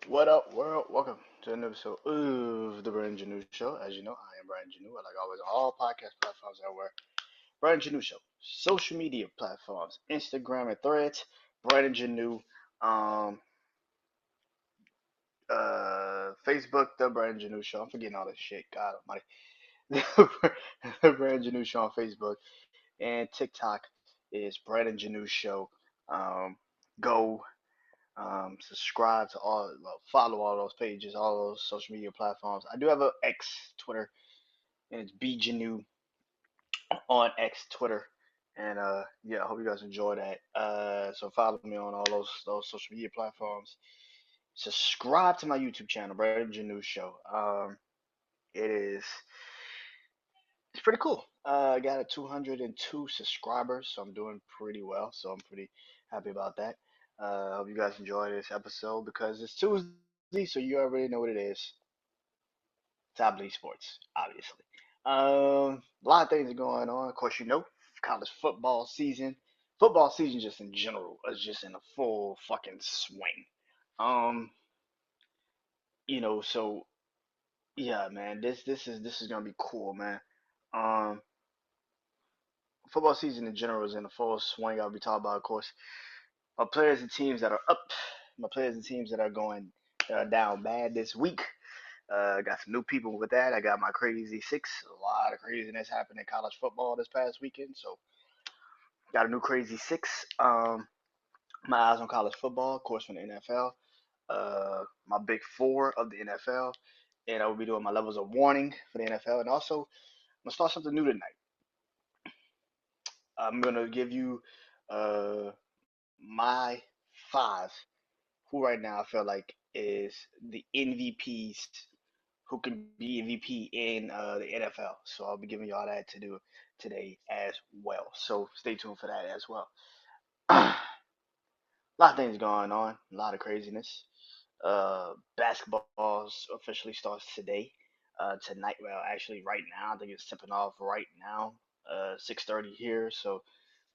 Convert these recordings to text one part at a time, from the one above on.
What up, world? Welcome to another episode of the Brandon Janeau Show. As you know, I am Brandon Janeau. Like always, on all podcast platforms everywhere. Brandon Janeau Show. Social media platforms, Instagram and Threads. Brandon Janeau. Um, Facebook, the Brandon Janeau Show. I'm forgetting all this shit. God almighty. The Brandon Janeau Show on Facebook and TikTok is Brandon Janeau Show. Um, go subscribe to all, well, follow all those pages, all those social media platforms. I do have a X Twitter, and it's BJaneau on X Twitter. And yeah, I hope you guys enjoy that. So follow me on all those social media platforms. Subscribe to my YouTube channel, Brandon Janeau Show. It is it's pretty cool. I got a 202 subscribers, so I'm doing pretty well. So I'm pretty happy about that. I hope you guys enjoy this episode because it's Tuesday, so you already know what it is. Top League Sports, obviously. A lot of things are going on. Of course, you know, college football season. Football season, just in general, is just in a full fucking swing. Um, so yeah, man, this is gonna be cool, man. Um, Football season in general is in a full swing. I'll be talking about, of course, my players and teams that are up, my players and teams that are going down bad this week. Got some new people with that. I got my crazy six. A lot of craziness happened in college football this past weekend, so got a new crazy six. My eyes on college football, of course, from the NFL. My big four of the NFL, and I will be doing my levels of warning for the NFL, and also I'm gonna start something new tonight. I'm gonna give you uh, my five who right now I feel like is the MVPs who can be MVP in the NFL. So I'll be giving y'all that to do today as well. So stay tuned for that as well. A lot of things going on, a lot of craziness. Basketball officially starts today, tonight. Well, actually, right now. I think it's tipping off right now, 6:30 here. So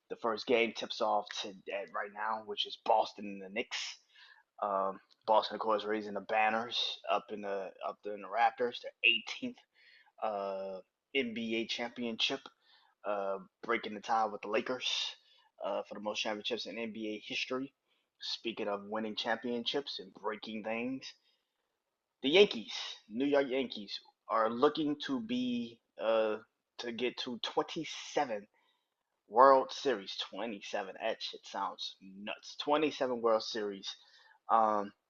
the first game tips off to right now, which is Boston and the Knicks. Boston, of course, raising the banners up in the Raptors, their 18th NBA championship, breaking the tie with the Lakers for the most championships in NBA history. Speaking of winning championships and breaking things, the Yankees, New York Yankees, are looking to get to 27 World Series. 27. That shit sounds nuts. 27 World Series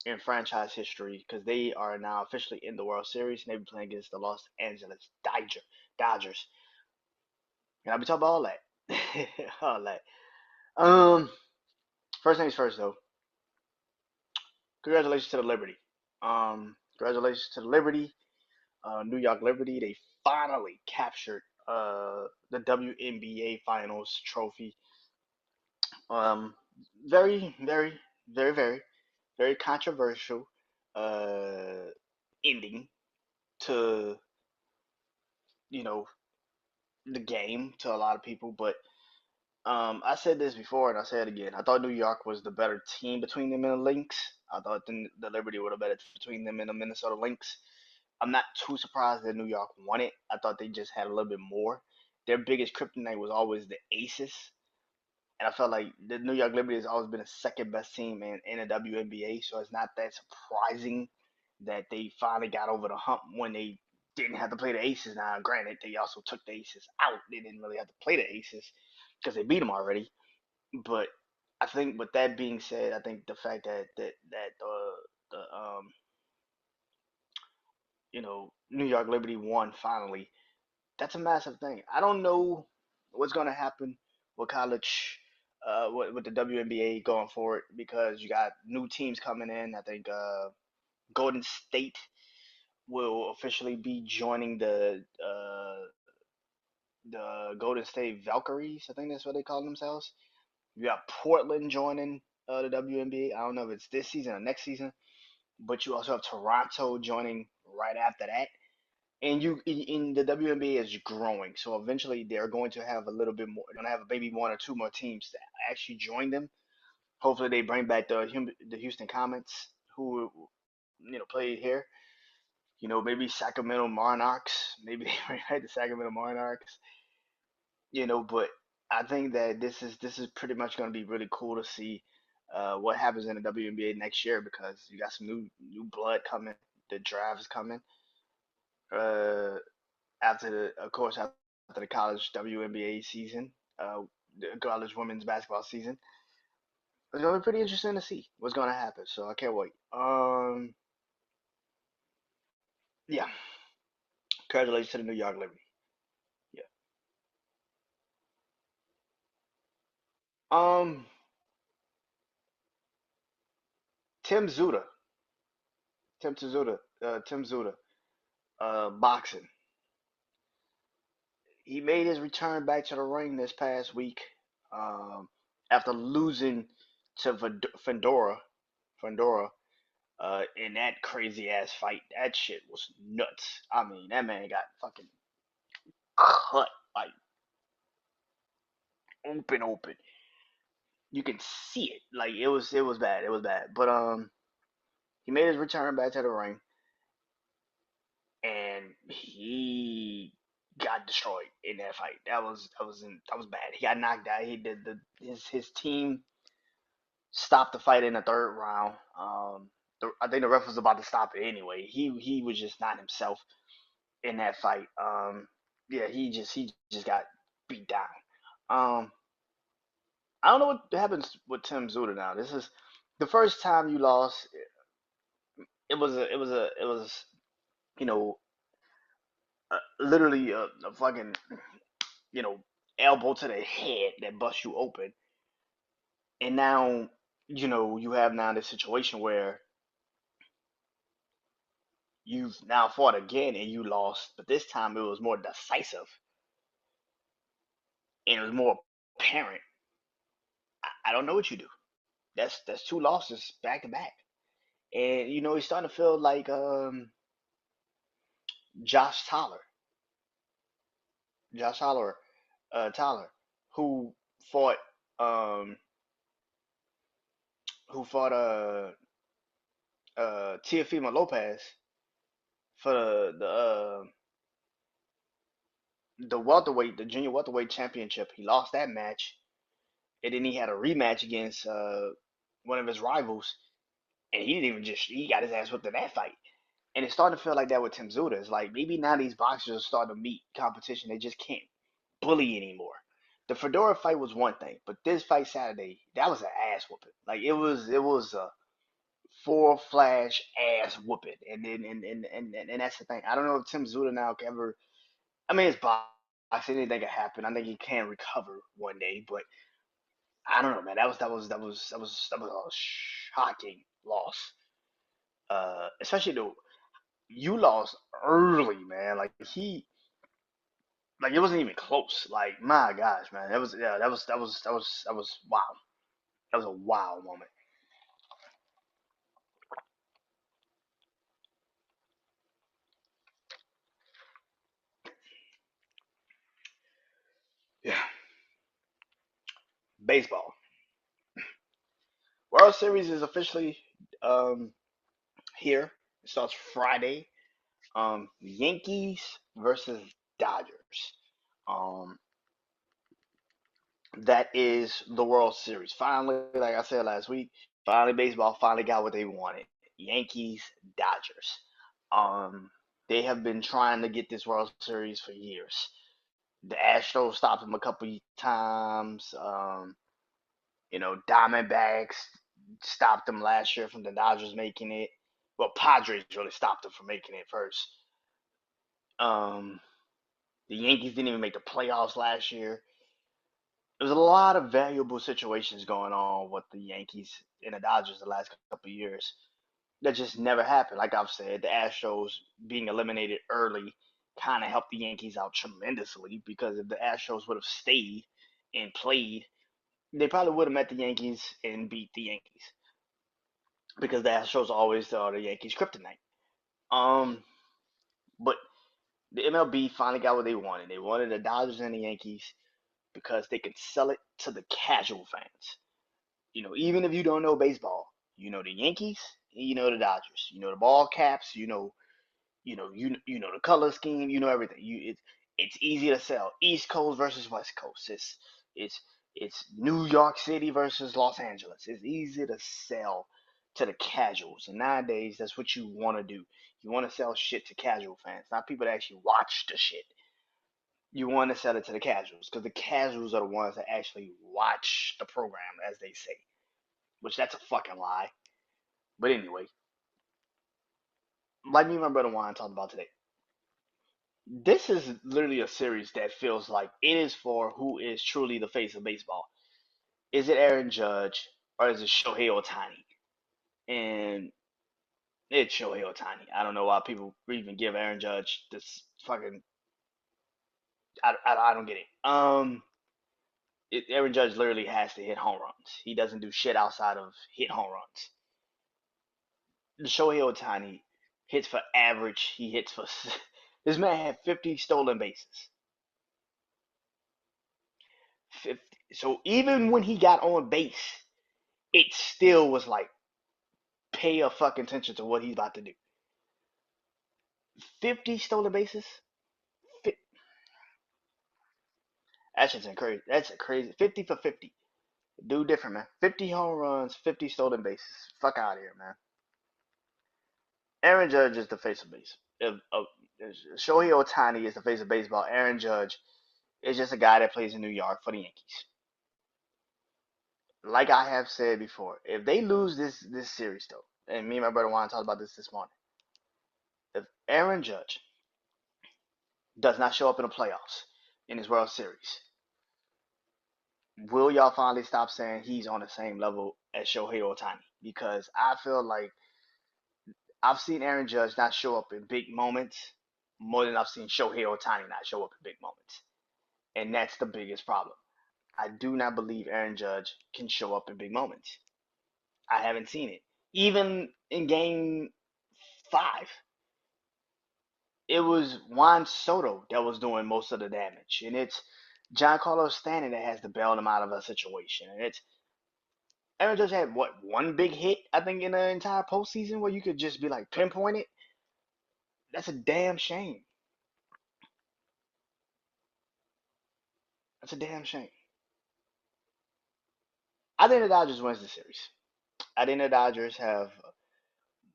in franchise history because they are now officially in the World Series and they'll be playing against the Los Angeles Dodgers. And I'll be talking about all that. All that. Um, First things first, though. Congratulations to the Liberty. Congratulations to the Liberty, New York Liberty. They finally captured the WNBA Finals trophy. Um, very, very, very, very, very controversial uh, ending to you know the game to a lot of people. But I said this before and I say it again. I thought New York was the better team between them and the Lynx. I thought the Liberty were the better between them and the Minnesota Lynx. I'm not too surprised that New York won it. I thought they just had a little bit more. Their biggest kryptonite was always the Aces, and I felt like the New York Liberty has always been the second best team in the WNBA. So it's not that surprising that they finally got over the hump when they didn't have to play the Aces. Now, granted, they also took the Aces out. They didn't really have to play the Aces because they beat them already. But I think with that being said, I think the fact that New York Liberty won finally, that's a massive thing. I don't know what's going to happen with college, with the WNBA going forward because you got new teams coming in. I think Golden State will officially be joining the Golden State Valkyries. I think that's what they call themselves. You got Portland joining the WNBA. I don't know if it's this season or next season, but you also have Toronto joining right after that. And you in the WNBA is growing, so eventually they're going to have a little bit more. They're going to have maybe one or two more teams to actually join them. Hopefully, they bring back the Houston Comets, who played here. Maybe Sacramento Monarchs, maybe right, the Sacramento Monarchs. But I think that this is pretty much going to be really cool to see what happens in the WNBA next year because you got some new blood coming. The draft is coming. Uh, of course, after the college WNBA season, the college women's basketball season, it's going to be pretty interesting to see what's going to happen. So I can't wait. Yeah, congratulations to the New York Liberty. Yeah. Um, Tim Zuda, Tim Zuda, boxing. He made his return back to the ring this past week, um, after losing to Fedora, in that crazy ass fight. That shit was nuts. I mean, that man got fucking cut like open. You can see it. Like it was bad. It was bad. But he made his return back to the ring, and he got destroyed in that fight. That was bad. He got knocked out. He did his team stopped the fight in the third round. I think the ref was about to stop it anyway. He was just not himself in that fight. Yeah, he just got beat down. Um, I don't know what happens with Tim Zuda now. This is the first time you lost. It was you know literally a fucking you know elbow to the head that bust you open, and now you have now this situation where you've now fought again and you lost, but this time it was more decisive and it was more apparent. I don't know what you do. That's two losses back to back, and he's starting to feel like Josh Tyler, Josh Tyler, Tyler, who fought um Teofimo Lopez for the junior welterweight championship. He lost that match, and then he had a rematch against one of his rivals, and he didn't even just he got his ass whipped in that fight. And it's starting to feel like that with Tim Zuda. It's like maybe now these boxers are starting to meet competition. They just can't bully anymore. The Fedora fight was one thing, but this fight Saturday, that was an ass whooping. Like it was a full flash ass whooping. And then and that's the thing. I don't know if Tim Zuda now can ever. I mean, it's boxing. Anything can happen. I think he can recover one day, but I don't know, man. That was a shocking loss. Especially though you lost early, man. Like it wasn't even close. Like my gosh, man. That was wow. That was a wow moment. Yeah. Baseball. World Series is officially um here. It starts Friday. Yankees versus Dodgers. Um, that is the World Series. Finally, like I said last week, finally baseball finally got what they wanted. Yankees, Dodgers. Um, they have been trying to get this World Series for years. The Astros stopped them a couple times. Diamondbacks stopped them last year from the Dodgers making it. Well, Padres really stopped them from making it first. Um, the Yankees didn't even make the playoffs last year. There's a lot of valuable situations going on with the Yankees and the Dodgers the last couple of years that just never happened. Like I've said, the Astros being eliminated early kind of helped the Yankees out tremendously because if the Astros would have stayed and played, they probably would have met the Yankees and beat the Yankees because the Astros always are the Yankees' kryptonite. Um, but the MLB finally got what they wanted. They wanted the Dodgers and the Yankees because they could sell it to the casual fans. Even if you don't know baseball, you know the Yankees You know the Dodgers. You know the ball caps. You know the color scheme. You know everything. It's easy to sell. East Coast versus West Coast. It's it's New York City versus Los Angeles. It's easy to sell to the casuals. And nowadays, that's what you want to do. You want to sell shit to casual fans, not people that actually watch the shit. You want to sell it to the casuals because the casuals are the ones that actually watch the program, as they say, which that's a fucking lie. But anyway, like me and my brother Juan talked about today, this is literally a series that feels like it is for who is truly the face of baseball. Is it Aaron Judge or is it Shohei Ohtani? And it's Shohei Ohtani. I don't know why people even give Aaron Judge this fucking. I don't get it. Aaron Judge literally has to hit home runs. He doesn't do shit outside of hit home runs. Shohei Ohtani hits for average. He hits for. This man had 50 stolen bases. 50. So even when he got on base, it still was like, pay a fucking attention to what he's about to do. 50 stolen bases? That's just crazy. That's a crazy. 50 for 50. Do different, man. 50 home runs, 50 stolen bases. Fuck out of here, man. Aaron Judge is the face of base. Shohei Ohtani is the face of baseball. Aaron Judge is just a guy that plays in New York for the Yankees. Like I have said before, if they lose this series though, and me and my brother Juan talked about this morning, if Aaron Judge does not show up in the playoffs in his World Series, will y'all finally stop saying he's on the same level as Shohei Ohtani? Because I feel like I've seen Aaron Judge not show up in big moments more than I've seen Shohei Ohtani not show up in big moments. And that's the biggest problem. I do not believe Aaron Judge can show up in big moments. I haven't seen it. Even in game 5, it was Juan Soto that was doing most of the damage. And it's Giancarlo Stanton that has to bail him out of a situation. And it's Aaron Judge had what, one big hit, I think, in the entire postseason where you could just be like pinpoint it. That's a damn shame. That's a damn shame. I think the Dodgers wins the series. I think the Dodgers have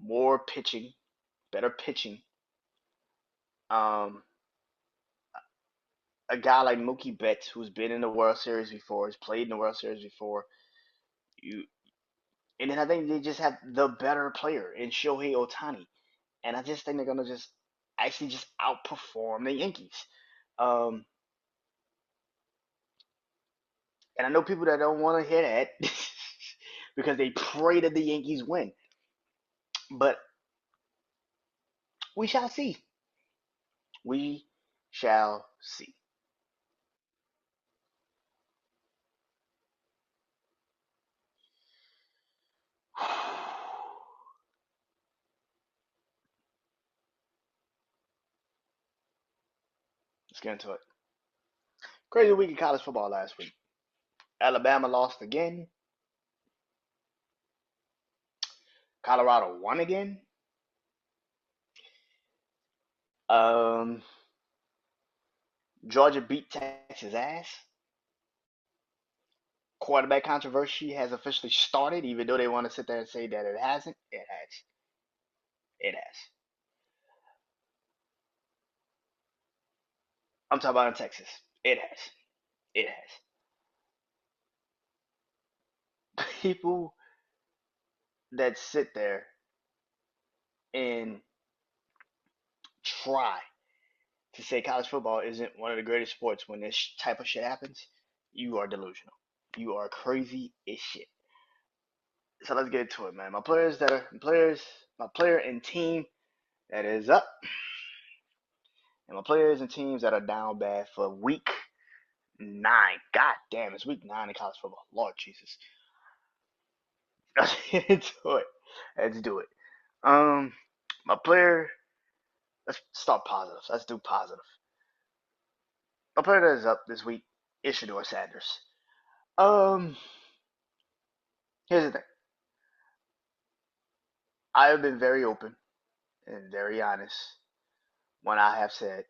more pitching, better pitching. Um, a guy like Mookie Betts, who's been in the World Series before, has played in the World Series before. You and then I think they just have the better player in Shohei Ohtani, and I just think they're gonna just actually just outperform the Yankees. Um, and I know people that don't want to hear that because they pray that the Yankees win, but we shall see. We shall see. Let's get into it. Crazy week of college football last week. Alabama lost again. Colorado won again. Um, Georgia beat Texas ass. Quarterback controversy has officially started, even though they want to sit there and say that it hasn't. It has. It has. I'm talking about in Texas. It has. It has. People that sit there and try to say college football isn't one of the greatest sports when this type of shit happens, you are delusional. You are crazy as shit. So let's get into it, man. My player and team that is up, and my players and teams that are down bad for week 9. God damn, it's week 9 in college football. Lord Jesus. Let's get into it. Let's do it. Um, my player. Let's start positive. Let's do positive. My player that is up this week is Shador Sanders. Um, here's the thing. I have been very open and very honest when I have said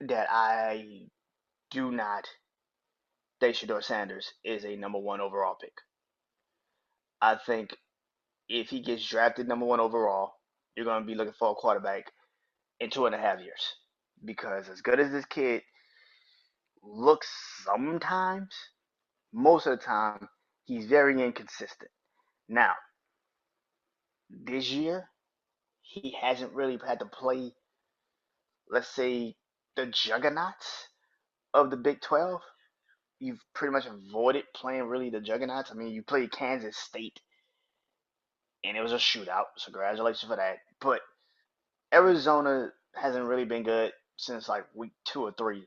that I do not think Shador Sanders is a number one overall pick. I think if he gets drafted number one overall, you're going to be looking for a quarterback in 2.5 years. Because as good as this kid looks sometimes, most of the time, he's very inconsistent. Now, this year, he hasn't really had to play, let's say, the juggernauts of the Big 12. You've pretty much avoided playing really the juggernauts. I mean, you played Kansas State, and it was a shootout, so congratulations for that. But Arizona hasn't really been good since like week 2 or 3.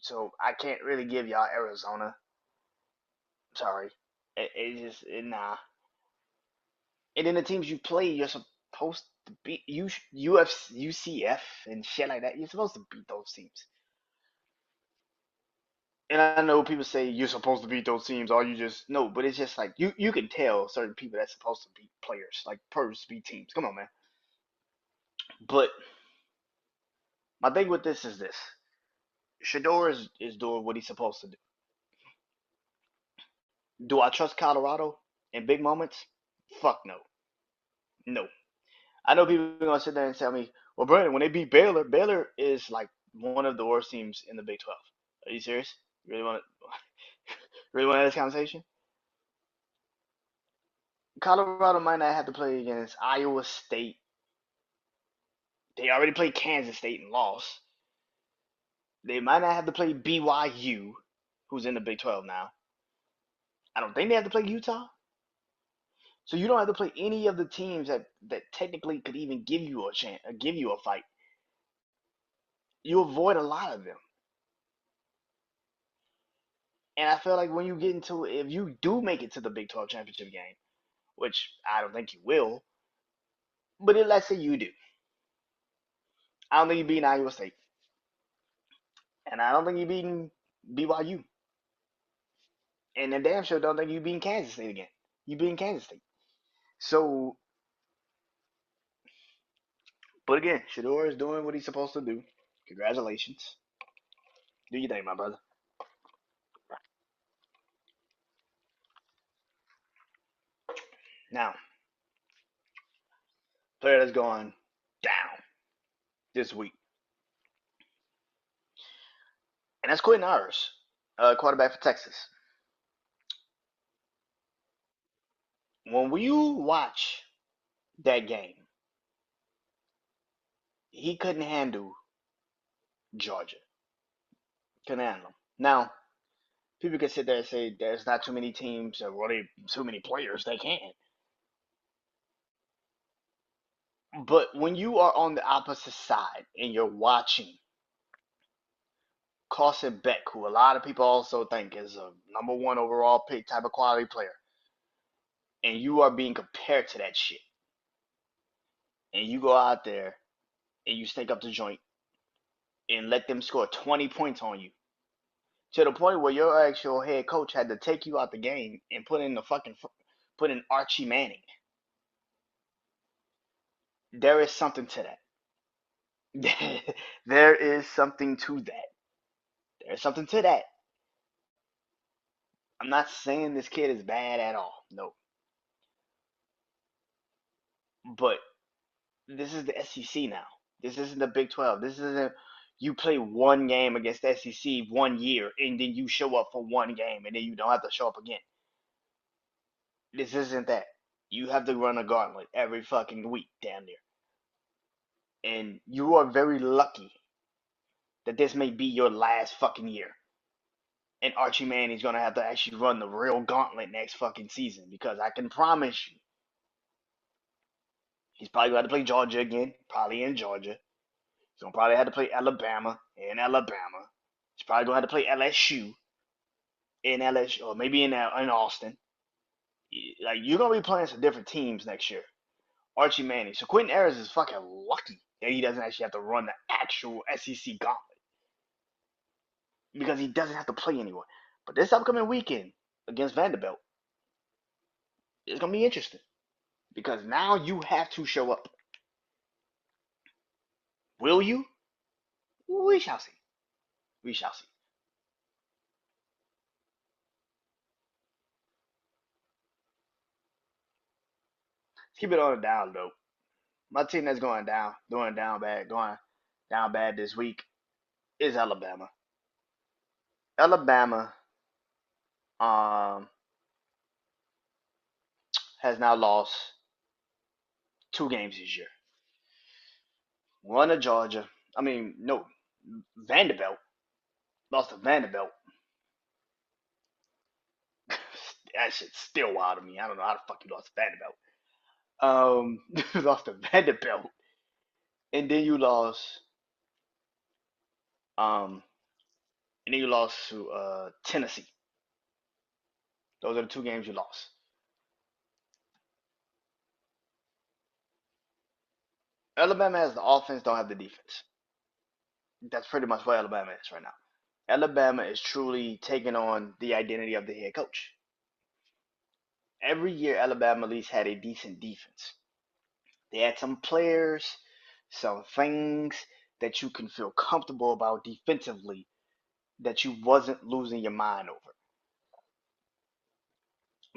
So I can't really give y'all Arizona. Sorry. Nah. And then the teams you play, you're supposed to beat UCF and shit like that. You're supposed to beat those teams. And I know people say you're supposed to beat those teams, or you just no, but it's just like you can tell certain people that's supposed to beat players, like purpose to beat teams. Come on, man. But my thing with this is this: Shador is doing what he's supposed to do. Do I trust Colorado in big moments? Fuck no, no. I know people are gonna sit there and tell me, "Well, Brandon, when they beat Baylor, Baylor is like one of the worst teams in the Big 12." Are you serious? You really want to really want to have this conversation? Colorado might not have to play against Iowa State. They already played Kansas State and lost. They might not have to play BYU, who's in the Big 12 now. I don't think they have to play Utah. So you don't have to play any of the teams that technically could even give you a chance, give you a fight. You avoid a lot of them. And I feel like when you get into, if you do make it to the Big 12 championship game, which I don't think you will, but let's say you do. I don't think you beat Iowa State. And I don't think you beating BYU. And the damn sure don't think you beating Kansas State again. You beating Kansas State. So, but again, Shador is doing what he's supposed to do. Congratulations. Do you think, my brother? Now, player that's gone down this week. And that's Quentin Irish, quarterback for Texas. When you watch that game, he couldn't handle Georgia. Couldn't handle them. Now, people can sit there and say there's not too many teams or really too many players they can. But when you are on the opposite side and you're watching Carson Beck, who a lot of people also think is a number one overall pick type of quality player, and you are being compared to that shit, and you go out there and you stake up the joint and let them score 20 points on you to the point where your actual head coach had to take you out the game and put in Archie Manning. There is something to that. There is something to that. There's something to that. I'm not saying this kid is bad at all. No. But this is the SEC now. This isn't the Big 12. This isn't you play one game against the SEC one year and then you show up for one game and then you don't have to show up again. This isn't that. You have to run a gauntlet every fucking week, damn near. And you are very lucky that this may be your last fucking year. And Archie Manning's gonna have to actually run the real gauntlet next fucking season because I can promise you, he's probably gonna have to play Georgia again, probably in Georgia. He's gonna probably have to play Alabama in Alabama. He's probably gonna have to play LSU in LSU or maybe in Austin. Like you're gonna be playing some different teams next year. Archie Manning. So Quentin Ayers is fucking lucky that he doesn't actually have to run the actual SEC gauntlet because he doesn't have to play anyone. But this upcoming weekend against Vanderbilt, it's gonna be interesting. because now you have to show up. Will you? We shall see. We shall see. Let's keep it on the down low. My team that's going down bad this week is Alabama. Alabama um has now lost 2 games this year. One to Georgia. I mean, no, Vanderbilt lost to Vanderbilt. That shit's still wild to me. I don't know how the fuck you lost to Vanderbilt. Lost to Vanderbilt, and then you lost, um, to Tennessee. Those are the 2 games you lost. Alabama has the offense, don't have the defense. That's pretty much where Alabama is right now. Alabama is truly taking on the identity of the head coach. Every year, Alabama at least had a decent defense. They had some players, some things that you can feel comfortable about defensively that you wasn't losing your mind over.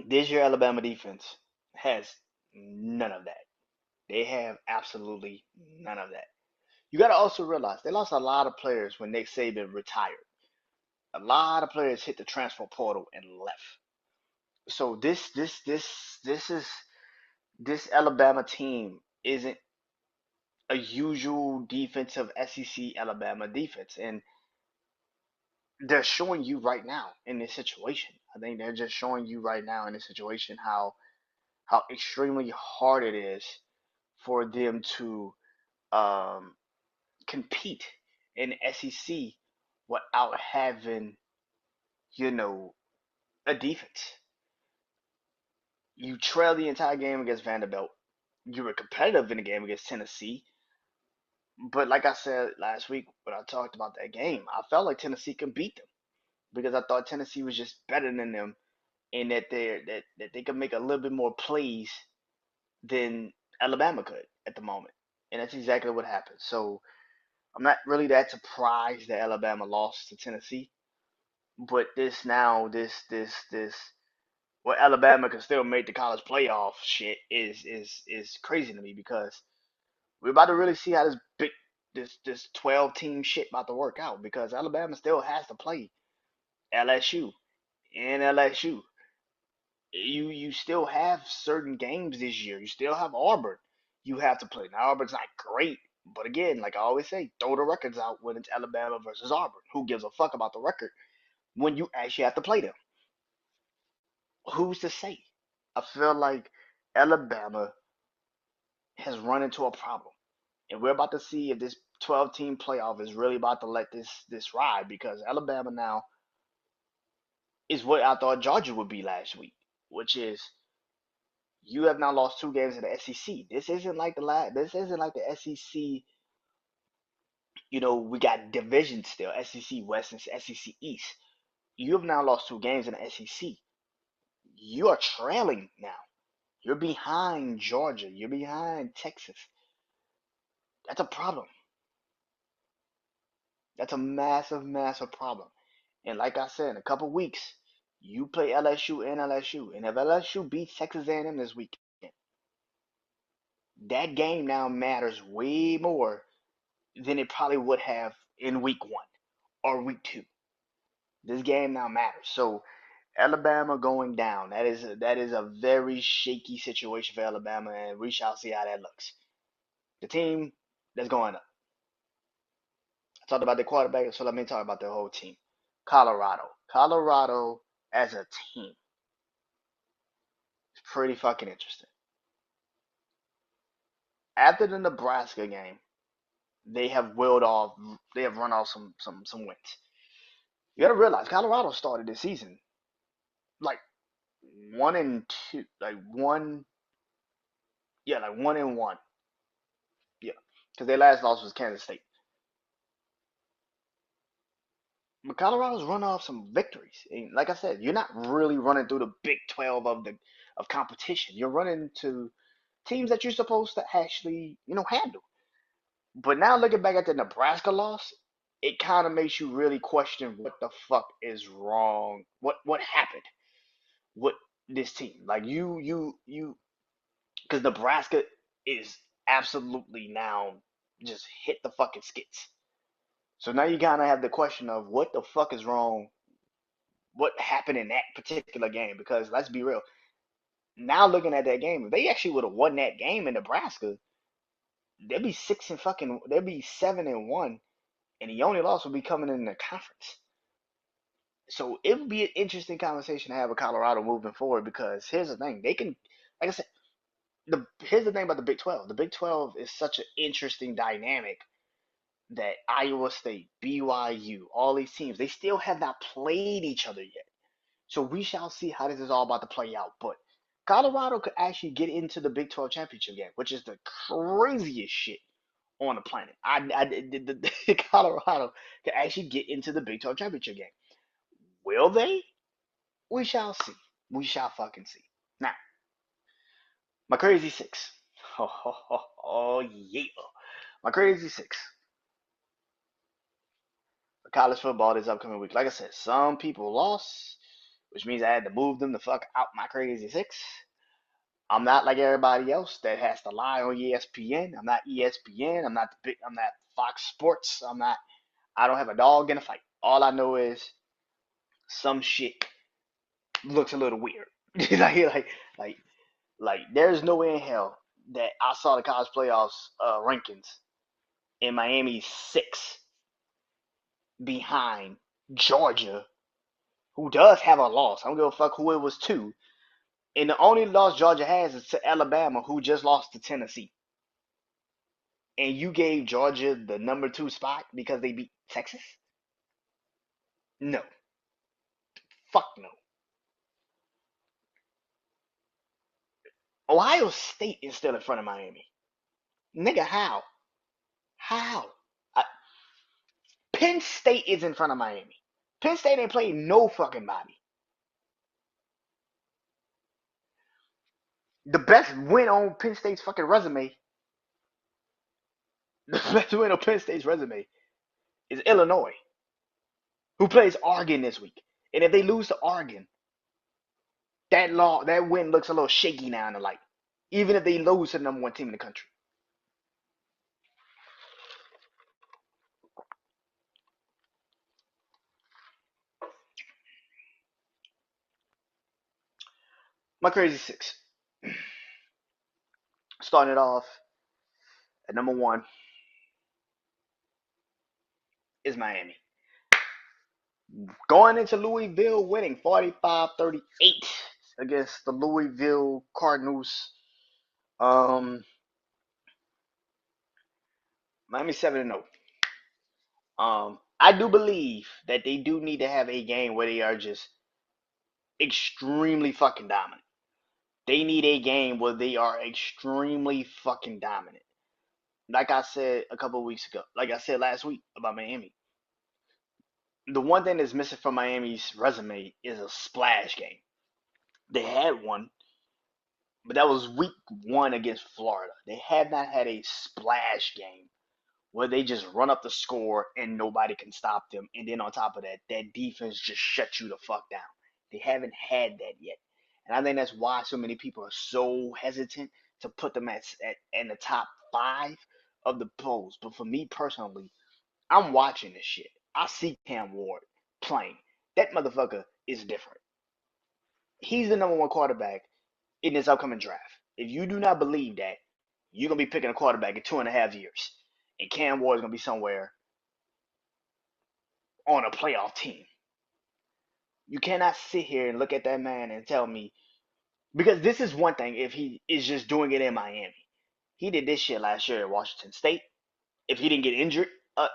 This year, Alabama defense has none of that. They have absolutely none of that. You got to also realize they lost a lot of players when Nick Saban retired. A lot of players hit the transfer portal and left. So this Alabama team isn't a usual defensive SEC Alabama defense, and they're showing you right now in this situation. I think they're just showing you right now in this situation how extremely hard it is for them to um, compete in the SEC without having, you know, a defense. You trail the entire game against Vanderbilt. You were competitive in the game against Tennessee. But like I said last week when I talked about that game, I felt like Tennessee could beat them because I thought Tennessee was just better than them and that they could make a little bit more plays than Alabama could at the moment. And that's exactly what happened. So I'm not really that surprised that Alabama lost to Tennessee. But this well, Alabama can still make the college playoff shit is crazy to me because we're about to really see how this 12 team shit about to work out because Alabama still has to play LSU and LSU. You still have certain games this year. You still have Auburn. You have to play. Now Auburn's not great, but again, like I always say, throw the records out when it's Alabama versus Auburn. Who gives a fuck about the record when you actually have to play them? Who's to say? I feel like Alabama has run into a problem. And we're about to see if this 12 team playoff is really about to let this ride because Alabama now is what I thought Georgia would be last week, which is you have now lost 2 games in the SEC. This isn't like the SEC. You know, we got divisions still, SEC West and SEC East. You have now lost 2 games in the SEC. You are trailing now. You're behind Georgia. You're behind Texas. That's a problem. That's a massive, massive problem. And like I said, in a couple weeks, you play LSU and LSU, and if LSU beats Texas A&M this weekend, that game now matters way more than it probably would have in week 1 or week 2. This game now matters. So Alabama going down, that is a very shaky situation for Alabama, and we shall see how that looks. The team that's going up. I talked about the quarterback, so let me talk about the whole team. Colorado. Colorado as a team is pretty fucking interesting. After the Nebraska game, they have run off some wins. You got to realize Colorado started the season like 1-2, like one, yeah, like 1-1, yeah, because their last loss was Kansas State. But Colorado's run off some victories, and like I said, you're not really running through the Big 12 of competition. You're running to teams that you're supposed to actually, handle. But now looking back at the Nebraska loss, it kind of makes you really question what the fuck is wrong. What happened? What this team? Like you because Nebraska is absolutely now just hit the fucking skits. So now you kind of have the question of what the fuck is wrong? What happened in that particular game? Because let's be real. Now looking at that game, if they actually would have won that game in Nebraska, they'd be they'd be 7-1, and the only loss would be coming in the conference. So it would be an interesting conversation to have with Colorado moving forward because here's the thing, they can, like I said, here's the thing about the Big 12. The Big 12 is such an interesting dynamic that Iowa State, BYU, all these teams, they still have not played each other yet. So we shall see how this is all about to play out. But Colorado could actually get into the Big 12 championship game, which is the craziest shit on the planet. Colorado could actually get into the Big 12 championship game. Will they? We shall see. We shall fucking see. Now, my crazy six. Oh yeah. My crazy six. College football this upcoming week. Like I said, some people lost, which means I had to move them the fuck out my crazy six. I'm not like everybody else that has to lie on ESPN. I'm not ESPN. I'm not Fox Sports. I don't have a dog in a fight. All I know is some shit looks a little weird. Like like there's no way in hell that I saw the college playoffs rankings in Miami 6 behind Georgia, who does have a loss. I don't give a fuck who it was to. And the only loss Georgia has is to Alabama, who just lost to Tennessee. And you gave Georgia the number 2 spot because they beat Texas? No. Fuck no. Ohio State is still in front of Miami. Nigga, how? How? I, Penn State is in front of Miami. Penn State ain't played no fucking body. The best win on Penn State's fucking resume, the best win on Penn State's resume is Illinois, who plays Oregon this week. And if they lose to Oregon, that win looks a little shaky now in the light. Even if they lose to the number 1 team in the country. My crazy six. Starting it off at number 1 is Miami. Going into Louisville, winning 45-38 against the Louisville Cardinals. Miami 7-0. I do believe that they do need to have a game where they are just extremely fucking dominant. They need a game where they are extremely fucking dominant. Like I said a couple of weeks ago, like I said last week about Miami, the one thing that's missing from Miami's resume is a splash game. They had one, but that was week 1 against Florida. They have not had a splash game where they just run up the score and nobody can stop them. And then on top of that, that defense just shuts you the fuck down. They haven't had that yet. And I think that's why so many people are so hesitant to put them at in the top 5 of the polls. But for me personally, I'm watching this shit. I see Cam Ward playing. That motherfucker is different. He's the number 1 quarterback in this upcoming draft. If you do not believe that, you're going to be picking a quarterback in 2.5 years. And Cam Ward is going to be somewhere on a playoff team. You cannot sit here and look at that man and tell me, because this is one thing if he is just doing it in Miami. He did this shit last year at Washington State. If he didn't get injured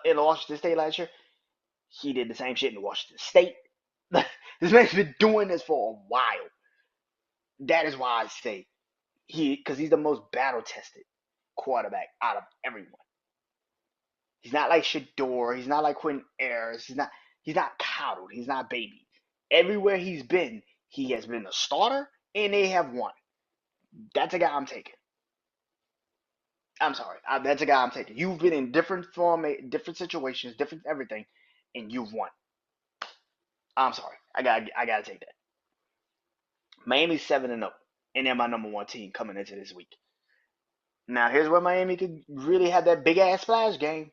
in Washington State last year, he did the same shit in Washington State. This man's been doing this for a while. That is why I say because he's the most battle tested quarterback out of everyone. He's not like Shador. He's not like Quentin Ayers. He's not coddled. He's not baby. Everywhere he's been, he has been a starter, and they have won. That's a guy I'm taking. I'm sorry. That's a guy I'm taking. You've been in different different situations, different everything, and you've won. I'm sorry. I gotta take that. Miami's 7-0, and they're my number one team coming into this week. Now here's where Miami could really have that big ass splash game.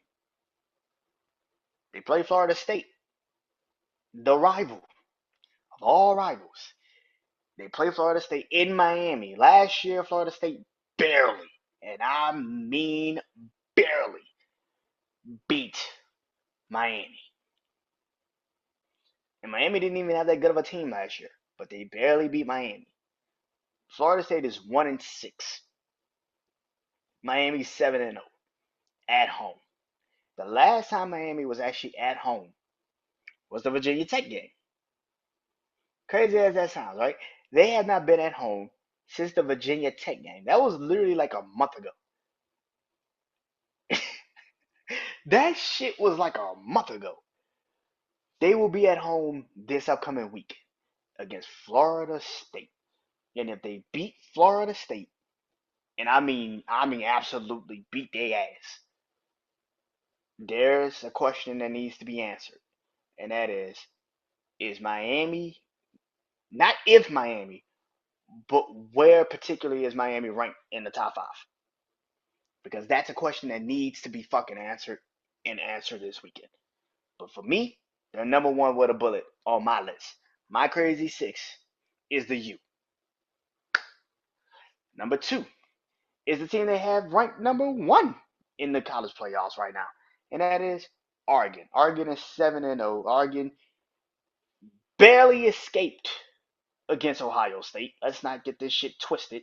They play Florida State, the rival of all rivals. They play Florida State in Miami. Last year, Florida State barely, and I mean barely, beat Miami. And Miami didn't even have that good of a team last year, but they barely beat Miami. Florida State is 1-6. Miami's 7-0 at home. The last time Miami was actually at home was the Virginia Tech game. Crazy as that sounds, right? They have not been at home since the Virginia Tech game. That was literally like a month ago. That shit was like a month ago. They will be at home this upcoming week against Florida State. And if they beat Florida State, and I mean absolutely beat their ass, there's a question that needs to be answered. And that is Miami, not if Miami, but where particularly is Miami ranked in the top five? Because that's a question that needs to be fucking answered and answered this weekend. But for me, they're number one with a bullet on my list. My crazy six is the U. Number two is the team they have ranked number one in the college playoffs right now, and that is Oregon. Oregon is 7-0. Oregon barely escaped against Ohio State. Let's not get this shit twisted.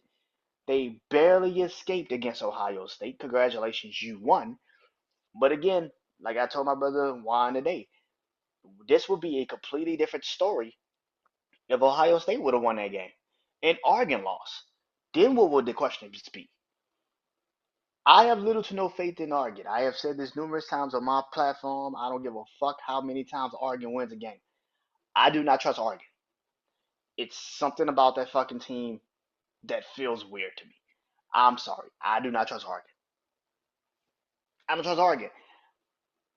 They barely escaped against Ohio State. Congratulations, you won. But again, like I told my brother Juan today, this would be a completely different story if Ohio State would have won that game and Oregon lost. Then what would the question be? I have little to no faith in Oregon. I have said this numerous times on my platform. I don't give a fuck how many times Oregon wins a game. I do not trust Oregon. It's something about that fucking team that feels weird to me. I'm sorry. I do not trust Oregon. I don't trust Oregon.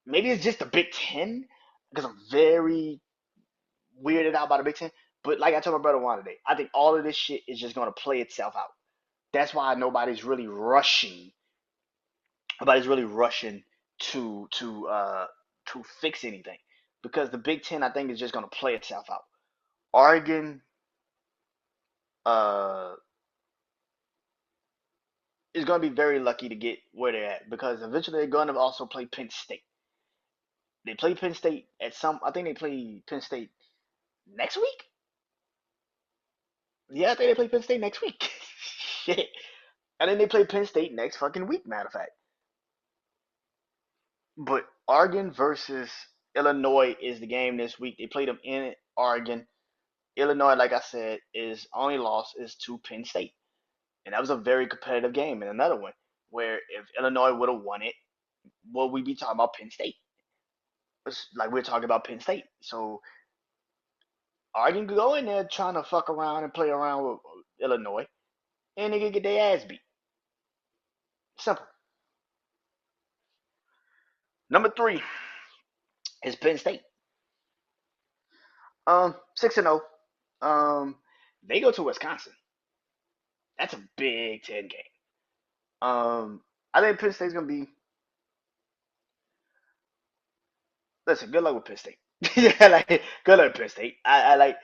Maybe it's just the Big Ten because I'm very weirded out by the Big Ten. But like I told my brother one today, I think all of this shit is just going to play itself out. That's why nobody's really rushing. Nobody's really rushing to fix anything because the Big Ten I think is just going to play itself out. Oregon uh, is going to be very lucky to get where they're at because eventually they're going to also play Penn State. They play Penn State at some. I think they play Penn State next week. Yeah, I think they play Penn State next week. Shit. And then they play Penn State next fucking week, matter of fact. But Oregon versus Illinois is the game this week. They played them in Oregon. Illinois, like I said, is only loss is to Penn State. And that was a very competitive game. And another one where if Illinois would have won it, would we be talking about Penn State? It's like we're talking about Penn State. So Oregon could go in there trying to fuck around and play around with Illinois, and they could get their ass beat. Simple. Number three is Penn State. 6-0. They go to Wisconsin. That's a Big Ten game. I think Penn State's gonna be. Listen, good luck with Penn State. Yeah, like good luck with Penn State. I like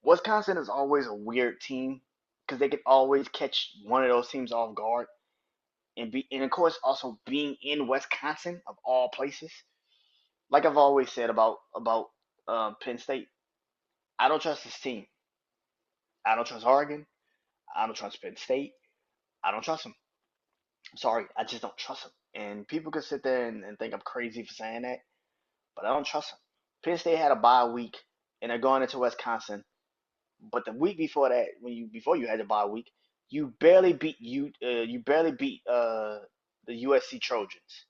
Wisconsin is always a weird team because they can always catch one of those teams off guard, and of course also being in Wisconsin of all places. Like I've always said about Penn State, I don't trust this team. I don't trust Oregon. I don't trust Penn State. I don't trust them. I'm sorry, I just don't trust them. And people could sit there and think I'm crazy for saying that, but I don't trust them. Penn State had a bye week, and they're going into Wisconsin. But the week before that, before you had the bye week, you barely beat the USC Trojans,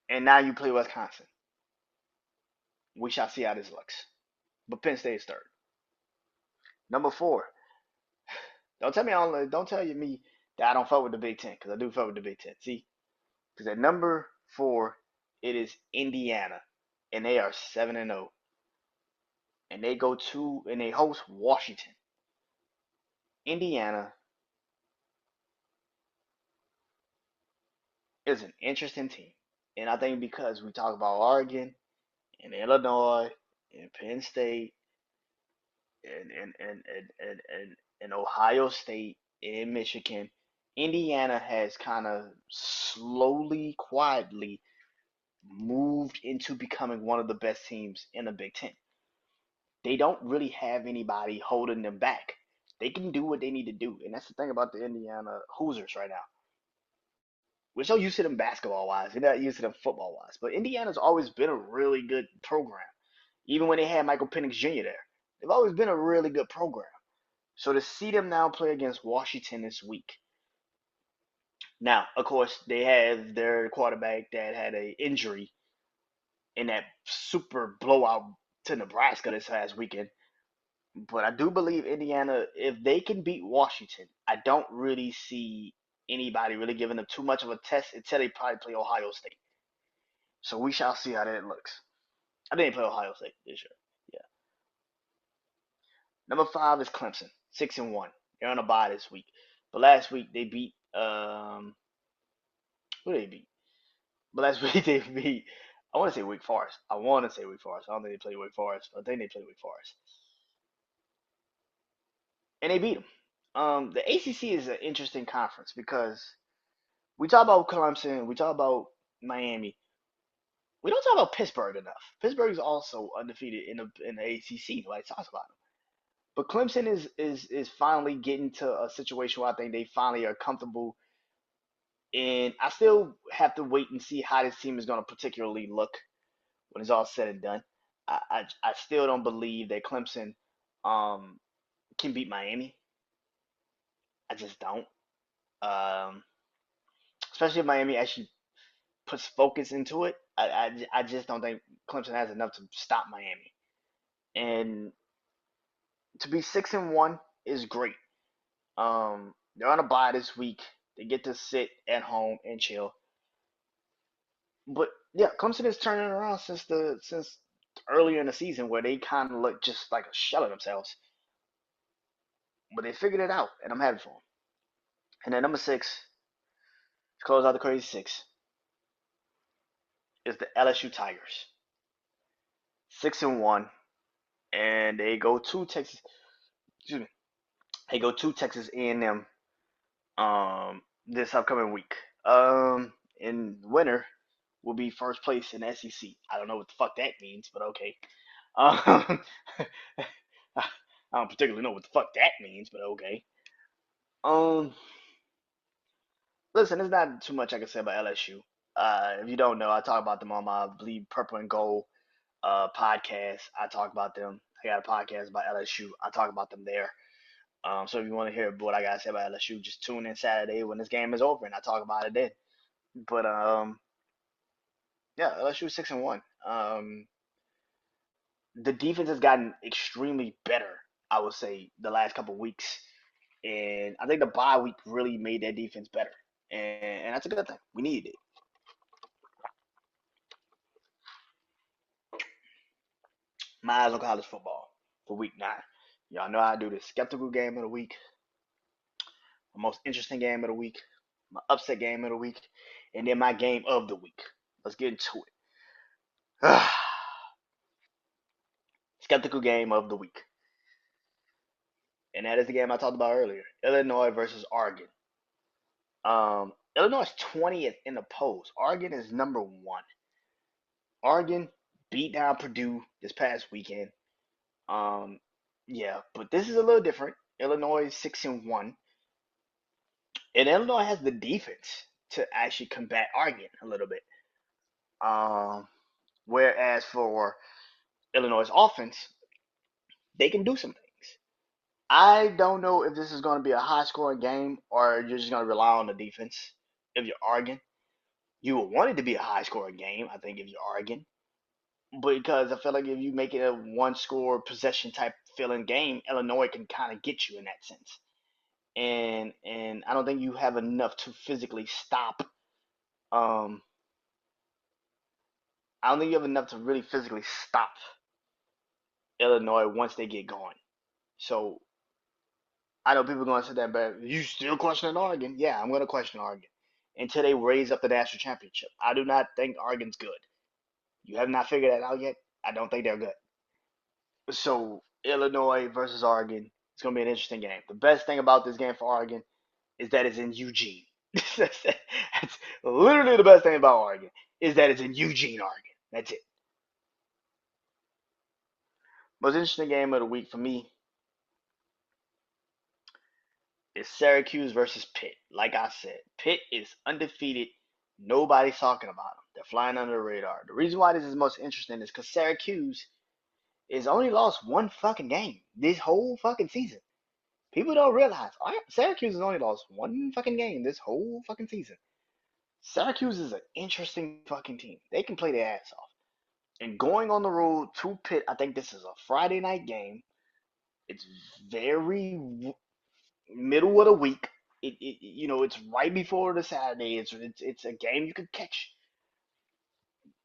and now you play Wisconsin. We shall see how this looks. But Penn State is third. Number four. Don't tell me I don't fuck with the Big Ten because I do fuck with the Big Ten. See, because at number 4, it is Indiana, and they are 7-0, and they host Washington. Indiana is an interesting team, and I think because we talk about Oregon and Illinois and Penn State and Ohio State and Michigan, Indiana has kind of slowly, quietly moved into becoming one of the best teams in the Big Ten. They don't really have anybody holding them back. They can do what they need to do, and that's the thing about the Indiana Hoosiers right now. We're so used to them basketball wise, we're not used to them football wise. But Indiana's always been a really good program, even when they had Michael Penix Jr. there. They've always been a really good program. So to see them now play against Washington this week. Now, of course, they have their quarterback that had an injury in that super blowout to Nebraska this past weekend. But I do believe Indiana, if they can beat Washington, I don't really see anybody really giving them too much of a test until they probably play Ohio State. So we shall see how that looks. I think they play Ohio State this year. Yeah. Number 5 is Clemson, 6-1. They're on a bye this week, but last week they beat who did they beat? But last week they beat. I want to say Wake Forest. I want to say Wake Forest. I don't think they played Wake Forest, but I think they played Wake Forest, and they beat them. The ACC is an interesting conference because we talk about Clemson, we talk about Miami. We don't talk about Pittsburgh enough. Pittsburgh is also undefeated in the ACC. Nobody talks about them. But Clemson is finally getting to a situation where I think they finally are comfortable. And I still have to wait and see how this team is going to particularly look when it's all said and done. I still don't believe that Clemson um, can beat Miami. I just don't. Um, Especially if Miami actually puts focus into it. I just don't think Clemson has enough to stop Miami. And to be 6-1 is great. They're on a bye this week. They get to sit at home and chill. But yeah, Clemson is turning around since earlier in the season where they kind of look just like a shell of themselves. But they figured it out, and I'm happy for them. And then number 6, to close out the crazy 6, is the LSU Tigers, 6-1, and they go to Texas. Excuse me. They go to Texas A&M this upcoming week. In winter will be first place in SEC. I don't know what the fuck that means, but okay. Um, I don't particularly know what the fuck that means, but okay. Um, Listen, there's not too much I can say about LSU. If you don't know, I talk about them on my Bleed Purple and Gold podcast. I talk about them. I got a podcast about LSU. I talk about them there. So if you want to hear what I gotta say about LSU, just tune in Saturday when this game is over, and I talk about it then. But yeah, LSU 6-1. The defense has gotten extremely better. I would say the last couple of weeks, and I think the bye week really made that defense better, and that's a good thing. We needed it. My eyes on college football for week 9. Y'all know I do the skeptical game of the week, my most interesting game of the week, my upset game of the week, and then my game of the week. Let's get into it. Skeptical game of the week. And that is the game I talked about earlier. Illinois versus Oregon. Illinois is 20th in the polls. Oregon is number 1. Oregon beat down Purdue this past weekend. Um, yeah, but this is a little different. Illinois is 6-1, and Illinois has the defense to actually combat Oregon a little bit. Um, Whereas for Illinois' offense, they can do some things. I don't know if this is going to be a high scoring game or you're just going to rely on the defense if you're Oregon. You would want it to be a high scoring game, I think, if you're Oregon. Because I feel like if you make it a one score possession type feeling game, Illinois can kind of get you in that sense. and I don't think you have enough to physically stop. Um, I don't think you have enough to really physically stop Illinois once they get going. So I know people are going to say that, but you still questioning Oregon? Yeah, I'm going to question Oregon until they raise up the national championship. I do not think Oregon's good. You have not figured that out yet. I don't think they're good. So Illinois versus Oregon, it's going to be an interesting game. The best thing about this game for Oregon is that it's in Eugene. That's literally the best thing about Oregon is that it's in Eugene, Oregon. That's it. Most interesting game of the week for me is Syracuse versus Pitt. Like I said, Pitt is undefeated. Nobody's talking about them. They're flying under the radar. The reason why this is most interesting is because Syracuse is only lost one fucking game this whole fucking season. People don't realize Syracuse has only lost one fucking game this whole fucking season. Syracuse is an interesting fucking team. They can play their ass off. And going on the road to Pitt, I think this is a Friday night game. It's very middle of the week. It's right before the Saturday. It's a game you could catch.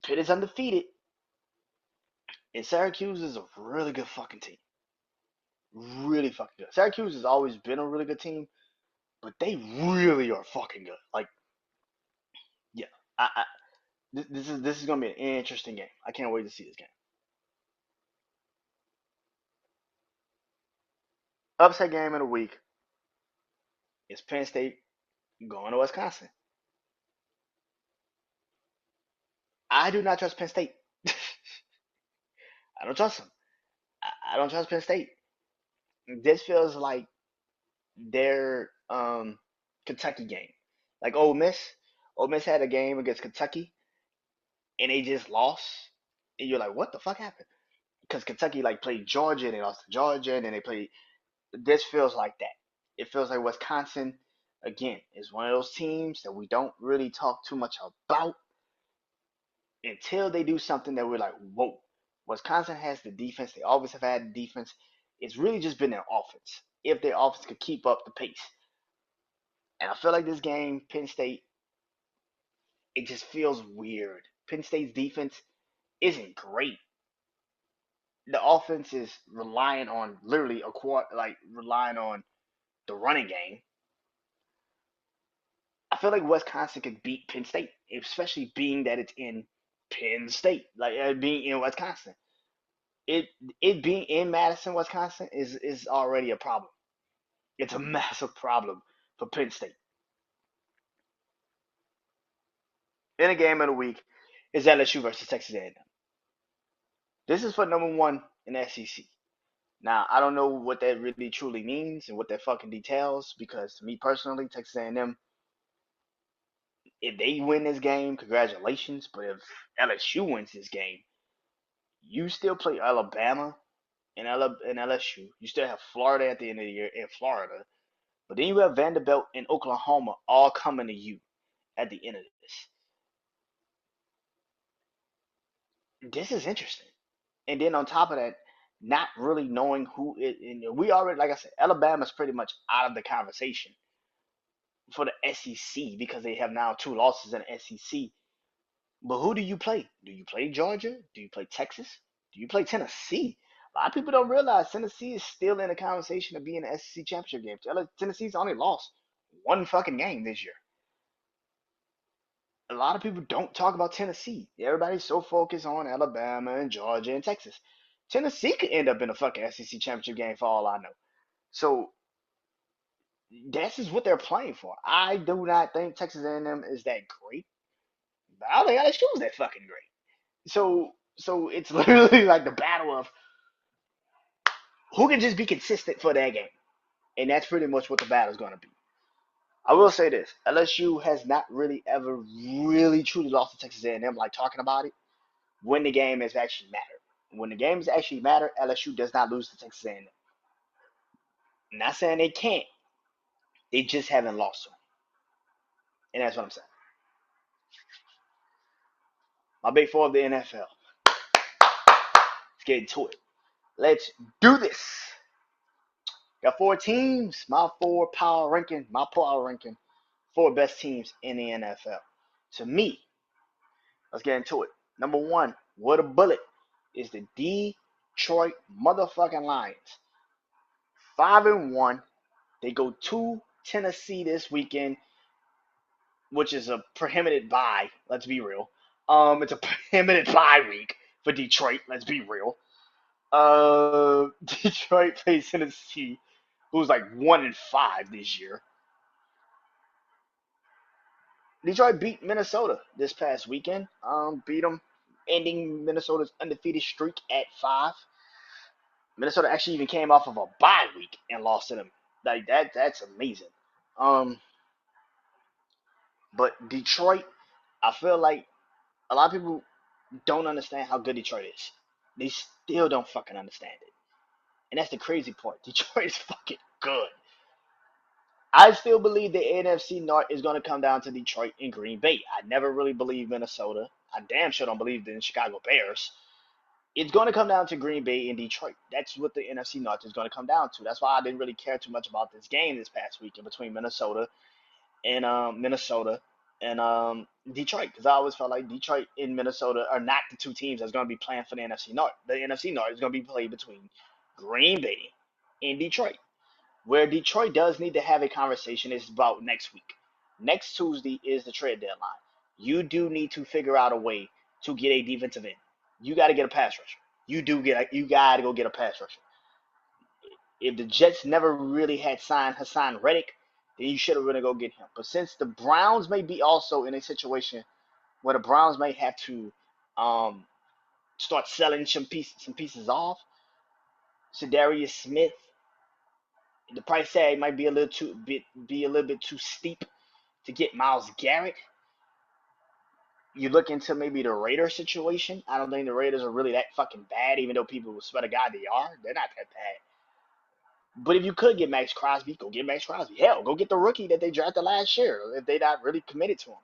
Pitt is undefeated, and Syracuse is a really good fucking team. Really fucking good. Syracuse has always been a really good team, but they really are fucking good. Like, yeah, this is gonna be an interesting game. I can't wait to see this game. Upset game of the week is Penn State going to Wisconsin. I do not trust Penn State. I don't trust them. I don't trust Penn State. This feels like their Kentucky game. Like Ole Miss. Ole Miss had a game against Kentucky and they just lost. And you're like, what the fuck happened? Because Kentucky like played Georgia and they lost to Georgia and then they played. This feels like that. It feels like Wisconsin again is one of those teams that we don't really talk too much about until they do something that we're like, whoa. Wisconsin has the defense. They always have had the defense. It's really just been their offense. If their offense could keep up the pace. And I feel like this game, Penn State, it just feels weird. Penn State's defense isn't great. The offense is relying on literally relying on the running game. I feel like Wisconsin could beat Penn State, especially being that it's in Penn State, like being in Wisconsin. It it being in Madison, Wisconsin is already a problem. It's a massive problem for Penn State. In a game of the week is LSU versus Texas A&M. This is for number one in the SEC. Now I don't know what that really truly means and what that fucking details because to me personally, Texas A&M, if they win this game, congratulations. But if LSU wins this game, you still play Alabama and LSU. You still have Florida at the end of the year in Florida, but then you have Vanderbilt and Oklahoma all coming to you at the end of this. This is interesting. And then on top of that, not really knowing who it, and we already, like I said, Alabama's pretty much out of the conversation for the SEC because they have now two losses in the SEC. But who do you play? Do you play Georgia? Do you play Texas? Do you play Tennessee? A lot of people don't realize Tennessee is still in the conversation of being an SEC championship game. Tennessee's only lost one fucking game this year. A lot of people don't talk about Tennessee. Everybody's so focused on Alabama and Georgia and Texas. Tennessee could end up in a fucking SEC championship game for all I know. So this is what they're playing for. I do not think Texas A&M is that great, but I don't think LSU is that fucking great. So it's literally like the battle of who can just be consistent for that game, and that's pretty much what the battle is going to be. I will say this: LSU has not really ever really truly lost to Texas A&M. Like talking about it when the game has actually mattered. When the games actually matter, LSU does not lose to Texas A&M. Not saying they can't, they just haven't lost them, and that's what I'm saying. My big four of the NFL. Let's get into it. Let's do this. Got four teams. My power ranking, four best teams in the NFL. To me, let's get into it. Number one, what a bullet, is the Detroit motherfucking Lions. 5-1. They go to Tennessee this weekend, which is a prohibited bye. Let's be real. It's a prohibited bye week for Detroit. Let's be real. Detroit plays Tennessee, who's like 1-5 this year. Detroit beat Minnesota this past weekend. Beat them, ending Minnesota's undefeated streak at 5. Minnesota actually even came off of a bye week and lost to them. Like that, that's amazing. Um, but Detroit, I feel like a lot of people don't understand how good Detroit is. They still don't fucking understand it, and that's the crazy part. Detroit is fucking good. I still believe the NFC North is going to come down to Detroit and Green Bay. I never really believed Minnesota. I damn sure don't believe in Chicago Bears. It's going to come down to Green Bay and Detroit. That's what the NFC North is going to come down to. That's why I didn't really care too much about this game this past weekend between Minnesota and Detroit, because I always felt like Detroit and Minnesota are not the two teams that's going to be playing for the NFC North. The NFC North is going to be played between Green Bay and Detroit. Where Detroit does need to have a conversation is about next week. Next Tuesday is the trade deadline. You do need to figure out a way to get a defensive end. You got to get a pass rusher. You got to go get a pass rusher. If the Jets never really had signed Hassan Reddick, then you should have really go get him. But since the Browns may be also in a situation where the Browns may have to um, start selling some pieces off, Darius Smith, the price tag might be a little bit too steep to get Myles Garrett. You look into maybe the Raiders situation. I don't think the Raiders are really that fucking bad, even though people will swear to God they are. They're not that bad. But if you could get Max Crosby, go get Max Crosby. Hell, go get the rookie that they drafted last year if they're not really committed to him.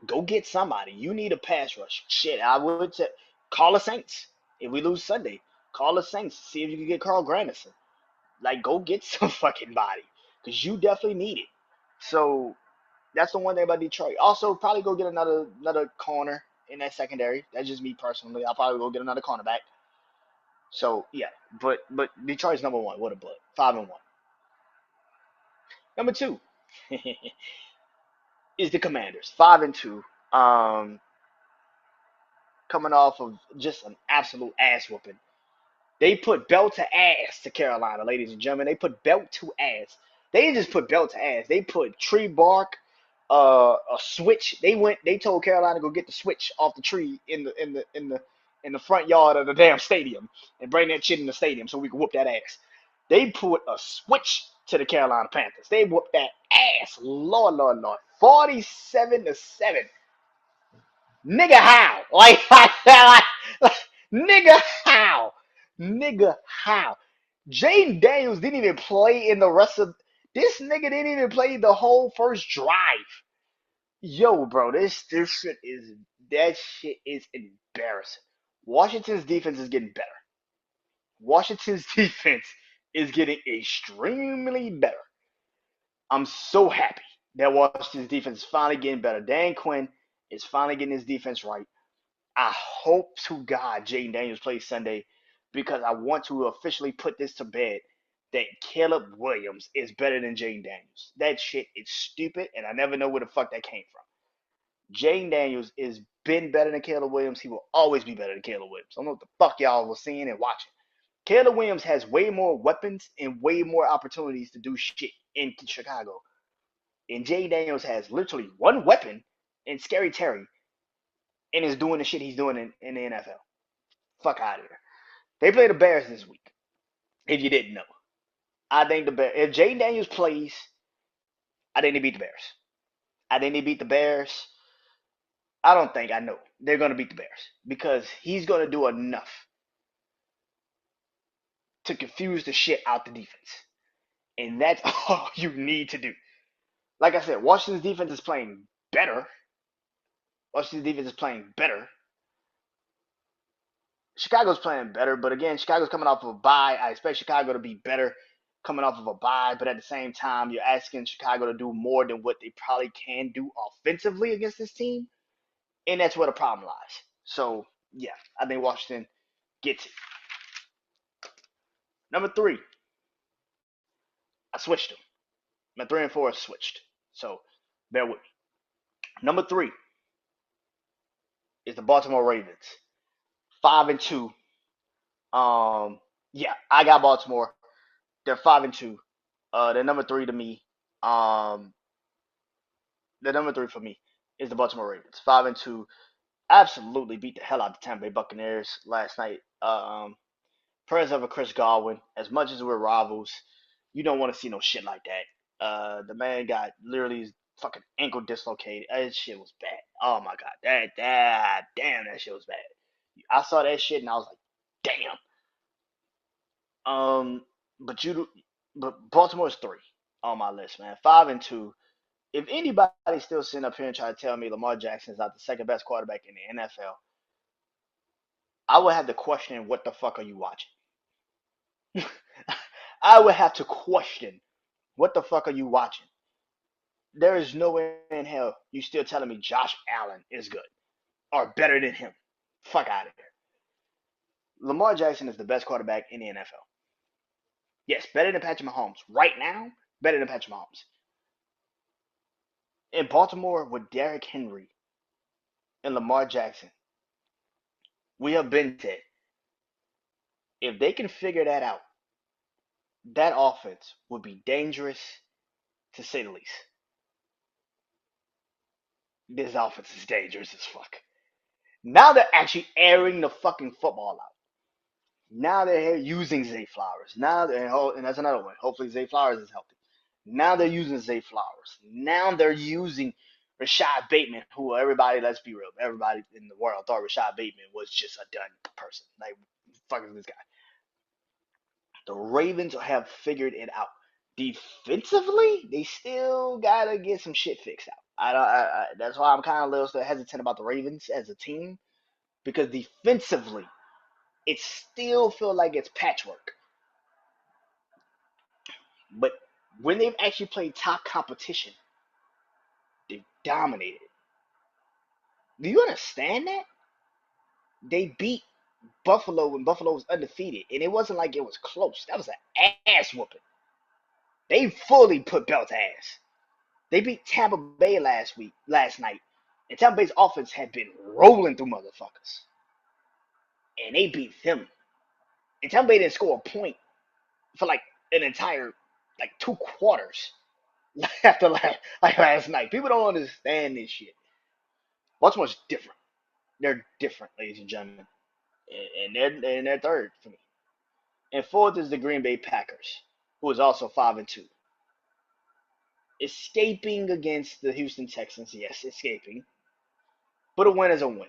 Go get somebody. You need a pass rush. Shit, I would say call the Saints. If we lose Sunday, call the Saints. See if you can get Carl Granderson. Like, go get some fucking body. Because you definitely need it. So that's the one thing about Detroit. Also, probably go get another corner in that secondary. That's just me personally. I'll probably go get another cornerback. So yeah, but Detroit's number one. What a blood. 5-1. Number two is the Commanders. 5-2. Um, coming off of just an absolute ass whooping. They put belt to ass to Carolina, ladies and gentlemen. They put belt to ass. They didn't just put belt to ass. They put tree bark, a switch. They told Carolina to go get the switch off the tree in the front yard of the damn stadium and bring that shit in the stadium so we can whoop that ass. They put a switch to the Carolina Panthers. They whooped that ass. Lord, Lord, Lord. 47-7. Nigga, how? Like, nigga, how? Nigga, how? Jaden Daniels didn't even play in the rest of this nigga didn't even play the whole first drive. Yo, bro, this shit is that shit is embarrassing. Washington's defense is getting better. Washington's defense is getting extremely better. I'm so happy that Washington's defense is finally getting better. Dan Quinn is finally getting his defense right. I hope to God Jaden Daniels plays Sunday because I want to officially put this to bed that Caleb Williams is better than Jaden Daniels. That shit is stupid, and I never know where the fuck that came from. Jaden Daniels is been better than Caleb Williams. He will always be better than Caleb Williams. I don't know what the fuck y'all was seeing and watching. Caleb Williams has way more weapons and way more opportunities to do shit in Chicago. And Jaden Daniels has literally one weapon in Scary Terry and is doing the shit he's doing in the NFL. Fuck out of here. They play the Bears this week. If you didn't know, I think the Bears. If Jaden Daniels plays, I think they beat the Bears. I think they beat the Bears. I don't think I know they're gonna beat the Bears because he's gonna do enough to confuse the shit out the defense, and that's all you need to do. Like I said, Washington's defense is playing better. Washington's defense is playing better. Chicago's playing better, but again, Chicago's coming off of a bye. I expect Chicago to be better coming off of a bye, but at the same time, you're asking Chicago to do more than what they probably can do offensively against this team, and that's where the problem lies. So, yeah, I think Washington gets it. Number three, I switched them. My 3 and 4 is switched. So, bear with me. Number three is the Baltimore Ravens. 5-2. Yeah, I got Baltimore. They're 5-2. They're number three to me. Um, the number three for me is the Baltimore Ravens. 5-2. Absolutely beat the hell out of the Tampa Bay Buccaneers last night. Prayers over Chris Godwin. As much as we're rivals, you don't want to see no shit like that. The man got literally his fucking ankle dislocated. That shit was bad. Oh my god, damn, that shit was bad. I saw that shit and I was like, damn. Um, but Baltimore's three on my list, man. 5-2. If anybody's still sitting up here and trying to tell me Lamar Jackson is not the second best quarterback in the NFL, I would have to question what the fuck are you watching? I would have to question what the fuck are you watching? There is no way in hell you still telling me Josh Allen is good or better than him. Fuck out of here. Lamar Jackson is the best quarterback in the NFL. Yes, better than Patrick Mahomes. Right now, better than Patrick Mahomes. In Baltimore with Derrick Henry and Lamar Jackson, we have been said if they can figure that out, that offense would be dangerous to say the least. This offense is dangerous as fuck. Now they're actually airing the fucking football out. Now they're using Zay Flowers. Now they're and that's another one. Hopefully Zay Flowers is healthy. Now they're using Zay Flowers. Now they're using Rashad Bateman, who everybody, let's be real, everybody in the world thought Rashad Bateman was just a done person. Like, fuck is this guy? The Ravens have figured it out. Defensively, they still gotta get some shit fixed out. That's why I'm kind of a little still hesitant about the Ravens as a team because defensively, it still feels like it's patchwork. But when they've actually played top competition, they've dominated. Do you understand that? They beat Buffalo when Buffalo was undefeated, and it wasn't like it was close. That was an ass whooping. They fully put belt ass. They beat Tampa Bay last night, and Tampa Bay's offense had been rolling through motherfuckers, and they beat them. And Tampa Bay didn't score a point for like an entire like 2 quarters after last night. People don't understand this shit. Baltimore's different. They're different, ladies and gentlemen, and they're third for me. And fourth is the Green Bay Packers, who is also 5-2. Escaping against the Houston Texans, yes, escaping, but a win is a win.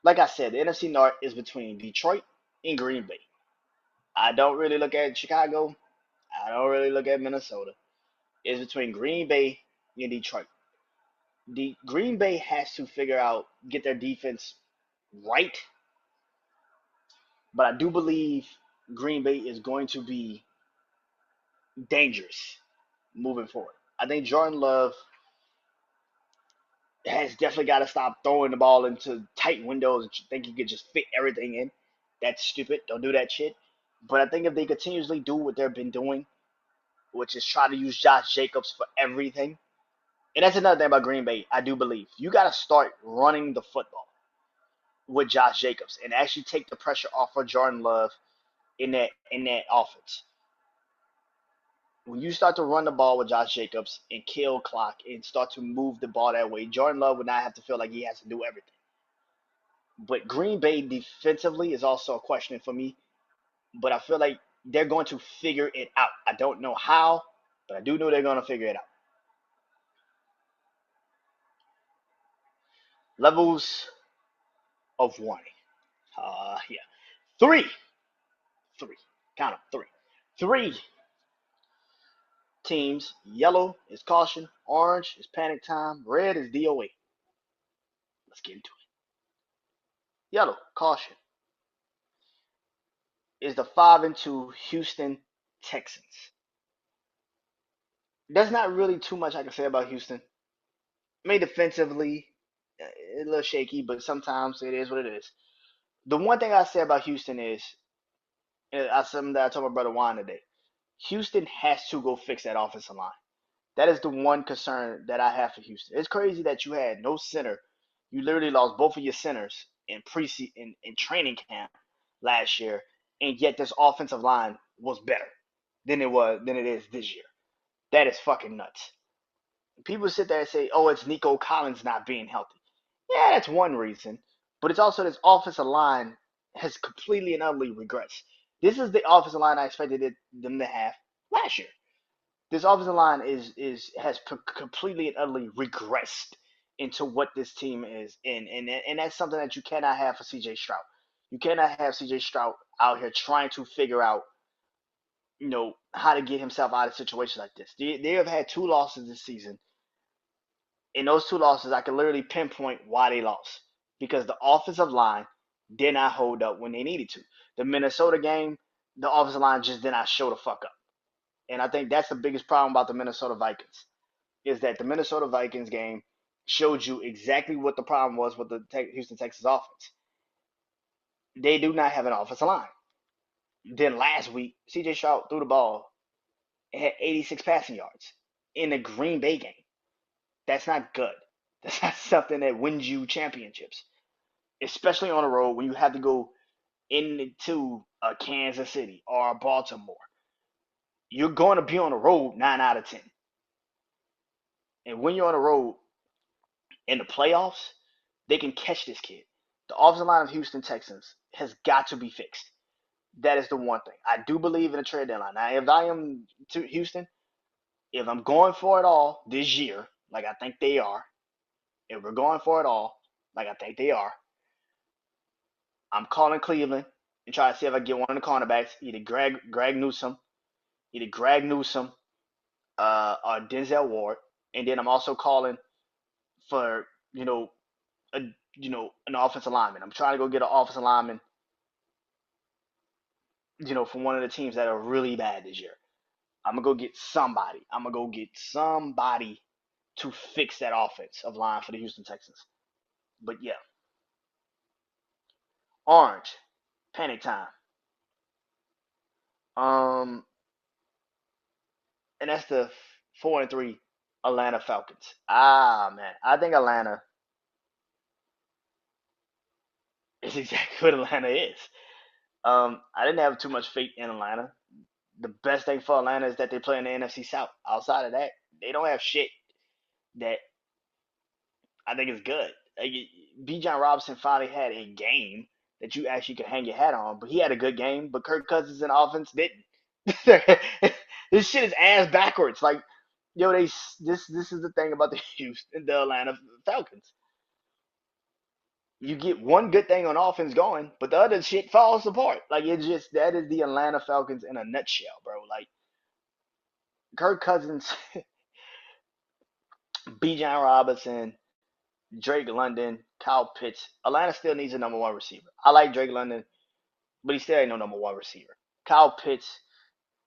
Like I said, the NFC North is between Detroit and Green Bay. I don't really look at Chicago. I don't really look at Minnesota. It's between Green Bay and Detroit. The Green Bay has to figure out get their defense right, but I do believe Green Bay is going to be dangerous moving forward. I think Jordan Love has definitely got to stop throwing the ball into tight windows and think he could just fit everything in. That's stupid. Don't do that shit. But I think if they continuously do what they've been doing, which is try to use Josh Jacobs for everything, and that's another thing about Green Bay, I do believe you got to start running the football with Josh Jacobs and actually take the pressure off of Jordan Love in that offense. When you start to run the ball with Josh Jacobs and kill clock and start to move the ball that way, Jordan Love would not have to feel like he has to do everything. But Green Bay defensively is also a question for me. But I feel like they're going to figure it out. I don't know how, but I do know they're going to figure it out. Levels of warning. Yeah. Three. Three. Count them. Three. Three teams. Yellow is caution. Orange is panic time. Red is DOA. Let's get into it. Yellow, caution, is the 5-2 Houston Texans. There's not really too much I can say about Houston. I mean, defensively, a little shaky, but sometimes it is what it is. The one thing I say about Houston is, something that I told my brother Juan today. Houston has to go fix that offensive line. That is the one concern that I have for Houston. It's crazy that you had no center. You literally lost both of your centers in training camp last year, and yet this offensive line was better than it is this year. That is fucking nuts. People sit there and say, "Oh, it's Nico Collins not being healthy." Yeah, that's one reason, but it's also this offensive line has completely and utterly regressed. This is the offensive line I expected them to have last year. This offensive line has completely and utterly regressed into what this team is in, and that's something that you cannot have for CJ Stroud. You cannot have CJ Stroud out here trying to figure out, how to get himself out of situations like this. They have had two losses this season. In those two losses, I can literally pinpoint why they lost because the offensive line did not hold up when they needed to. The Minnesota game, the offensive line just did not show the fuck up. And I think that's the biggest problem about the Minnesota Vikings is that the Minnesota Vikings game showed you exactly what the problem was with the Houston Texans offense. They do not have an offensive line. Then last week, CJ Stroud threw the ball and had 86 passing yards in the Green Bay game. That's not good. That's not something that wins you championships, especially on the road when you have to go into a Kansas City or a Baltimore. You're going to be on the road 9 out of 10. And when you're on the road in the playoffs, they can catch this kid. The offensive line of Houston Texans has got to be fixed. That is the one thing. I do believe in a trade deadline. Now, if I am to Houston, if I'm going for it all this year, like I think they are, if we're going for it all, like I think they are, I'm calling Cleveland and try to see if I get one of the cornerbacks, either Greg Newsome, or Denzel Ward, and then I'm also calling for a an offensive lineman. I'm trying to go get an offensive lineman, from one of the teams that are really bad this year. I'm gonna go get somebody. I'm gonna go get somebody to fix that offensive line for the Houston Texans. But yeah, orange, panic time. Um, and that's the 4-3 Atlanta Falcons. Ah man, I think Atlanta is exactly what Atlanta is. I didn't have too much faith in Atlanta. The best thing for Atlanta is that they play in the NFC South. Outside of that, they don't have shit that I think is good. Like, Bijan Robinson finally had a game that you actually could hang your hat on, but he had a good game. But Kirk Cousins in offense didn't. This shit is ass backwards. Like, this is the thing about the Atlanta Falcons. You get one good thing on offense going, but the other shit falls apart. Like, it's just that is the Atlanta Falcons in a nutshell, bro. Like, Kirk Cousins, Bijan Robinson, Drake London, Kyle Pitts. Atlanta still needs a number one receiver. I like Drake London, but he still ain't no number one receiver. Kyle Pitts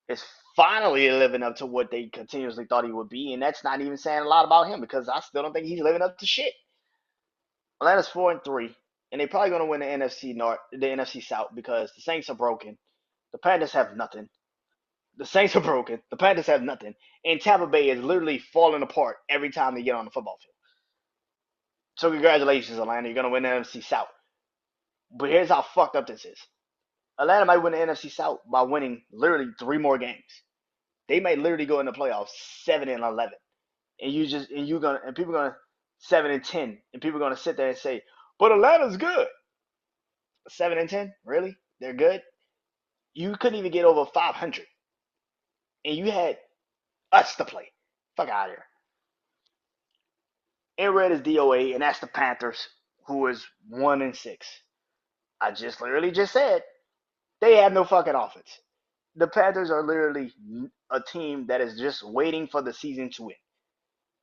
is finally living up to what they continuously thought he would be, and that's not even saying a lot about him because I still don't think he's living up to shit. Atlanta's 4-3, and they're probably gonna win the NFC North, the NFC South because the Saints are broken. The Panthers have nothing. The Saints are broken. The Panthers have nothing, and Tampa Bay is literally falling apart every time they get on the football field. So congratulations, Atlanta. You're gonna win the NFC South. But here's how fucked up this is. Atlanta might win the NFC South by winning literally 3 more games. They might literally go in the playoffs 7-11, and people are gonna 7-10, and people are gonna sit there and say, "But Atlanta's good." 7-10, really? They're good. You couldn't even get over 500, and you had us to play. Fuck out of here. In red is DOA, and that's the Panthers, who is 1-6. I just literally just said they have no fucking offense. The Panthers are literally a team that is just waiting for the season to end.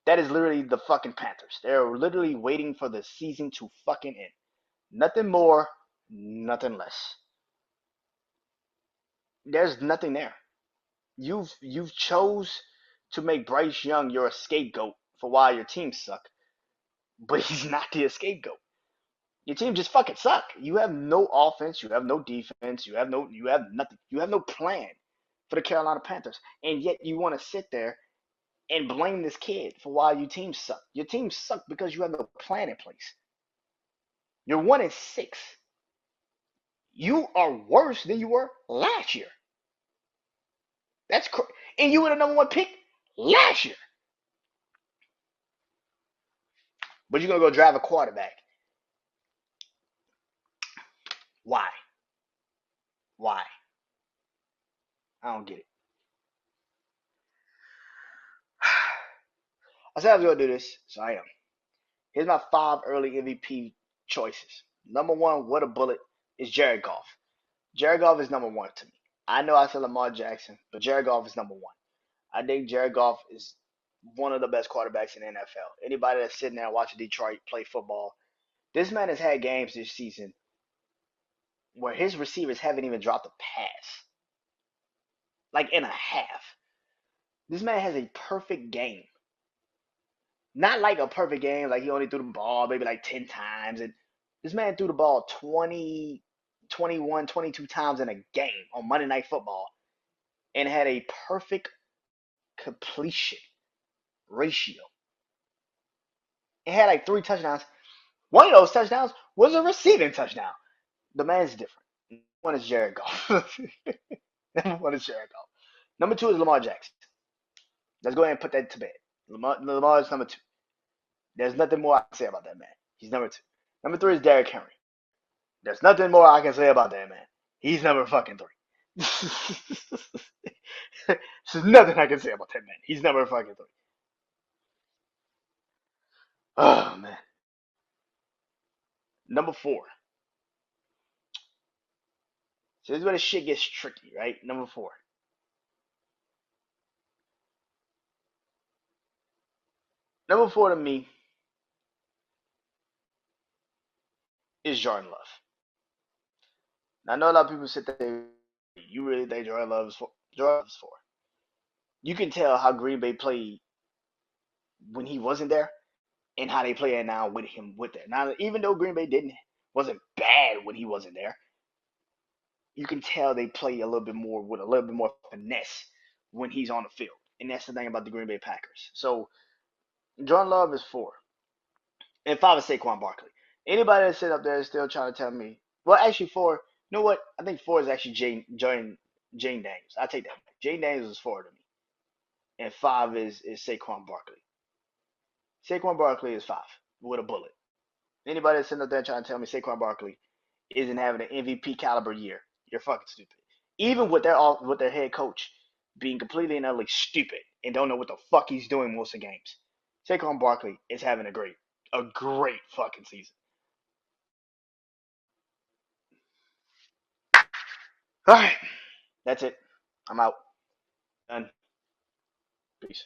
That is literally the fucking Panthers. They're literally waiting for the season to fucking end. Nothing more, nothing less. There's nothing there. You've chose to make Bryce Young your scapegoat for why your team suck, but he's not the scapegoat. Your team just fucking suck. You have no offense. You have no defense. You have nothing. You have no plan for the Carolina Panthers, and yet you want to sit there and blame this kid for why your team suck. Your team suck because you have no plan in place. You're 1-6. You are worse than you were last year. That's and you were the number one pick last year. But you're gonna go drive a quarterback. Why? Why? I don't get it. I said I was gonna do this, so I am. Here's my 5 early MVP choices. Number one, what a bullet, is Jared Goff. Jared Goff is number one to me. I know I said Lamar Jackson, but Jared Goff is number one. I think Jared Goff is one of the best quarterbacks in the NFL. Anybody that's sitting there watching Detroit play football, this man has had games this season where his receivers haven't even dropped a pass, like in a half. This man has a perfect game. Not like a perfect game, like he only threw the ball maybe like 10 times. And this man threw the ball 20, 21, 22 times in a game on Monday Night Football and had a perfect completion ratio. It had like 3 touchdowns. One of those touchdowns was a receiving touchdown. The man's different. Number one is Jared Goff. Number one is Jared Goff. Number two is Lamar Jackson. Let's go ahead and put that to bed. Lamar is number two. There's nothing more I can say about that man. He's number two. Number three is Derrick Henry. There's nothing more I can say about that man. He's number fucking three. There's nothing I can say about that man. He's number fucking three. Oh man. Number four. So this is where the shit gets tricky, right? Number four. Number four to me is Jordan Love. Now, I know a lot of people sit there. You really think Jordan Love is for? Jordan Love is for. You can tell how Green Bay played when he wasn't there, and how they play it now with him with there. Now, even though Green Bay didn't wasn't bad when he wasn't there, you can tell they play a little bit more with a little bit more finesse when he's on the field. And that's the thing about the Green Bay Packers. So Jordan Love is four. And five is Saquon Barkley. Anybody that's sitting up there is still trying to tell me, well, actually, four, you know what? I think four is actually Jane Daniels. I take that back. Jane Daniels is four to me. And five is Saquon Barkley. Saquon Barkley is five with a bullet. Anybody that's sitting up there trying to tell me Saquon Barkley isn't having an MVP caliber year, you're fucking stupid. Even with their head coach being completely and utterly stupid and don't know what the fuck he's doing most of the games, Saquon Barkley is having a great fucking season. All right, that's it. I'm out. Done. Peace.